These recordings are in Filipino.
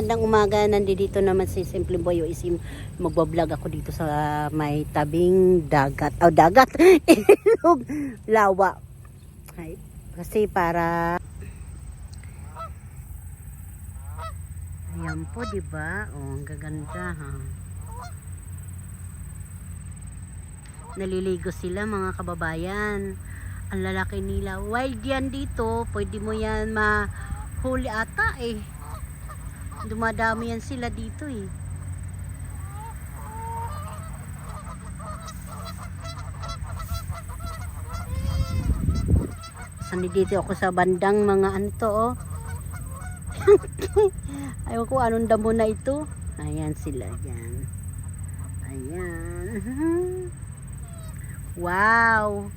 Magandang umaga, nandito naman si Simple Boy Isim. Magbablog ako dito sa may tabing dagat. Oh, dagat! Ilog! Lawa. Ay, kasi para... Ayan po, diba? Oh, ang gaganda, ha? Naliligo sila, mga kababayan. Ang lalaki nila. Wild yan dito. Pwede mo yan mahuli ata, eh. Dumadami yan sila dito, eh. Sandi dito ako sa bandang mga ano to, oh. Ayaw ko anong damo na ito. Ayan sila, yan. Ayan. Wow.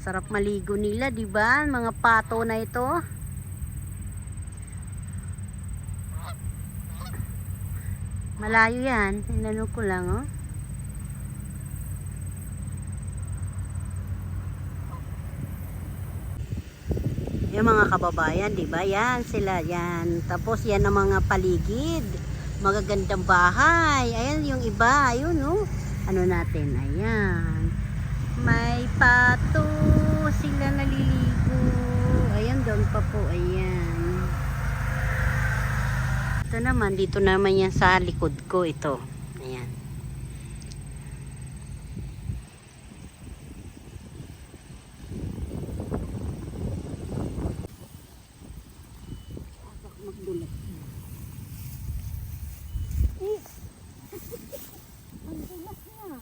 Sarap maligo nila, di ba? Mga pato na ito. Malayo yan. Inano ko lang, oh. Yung mga kababayan, di ba? Yan sila, yan. Tapos yan ang mga paligid. Magagandang bahay. Ayan yung iba, ayun, oh. Ano natin? Ayan. May pato. Sila naliligo. Ayan, doon pa po. Ayan. Ito naman, dito naman yan sa likod ko. Ito. Ayan. Magbulat. Eh! Ang bulat niya.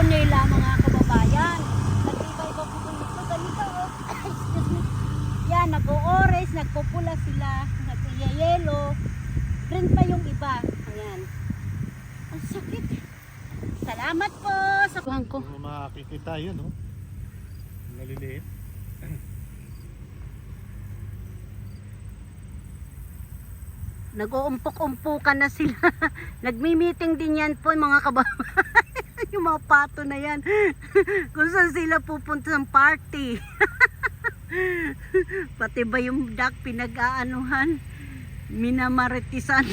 Nila mga kababayan, nag-iba-iba po dito, ganito, oh. Excuse me. Yan, nag-o-orange, nagpupula sila, nag-yellow, green pa yung iba. Ayan. Ang sakit. Salamat po sa kuhang ko. Makikita yun, no? Naliliit. Nag-uumpok-umpukan na sila. Nagmi-meeting din yan po mga kababayan. Yung mga pato na yan. Kung saan sila pupunta ng party. Pati ba yung duck pinag-aanuhan? Minamaritisan.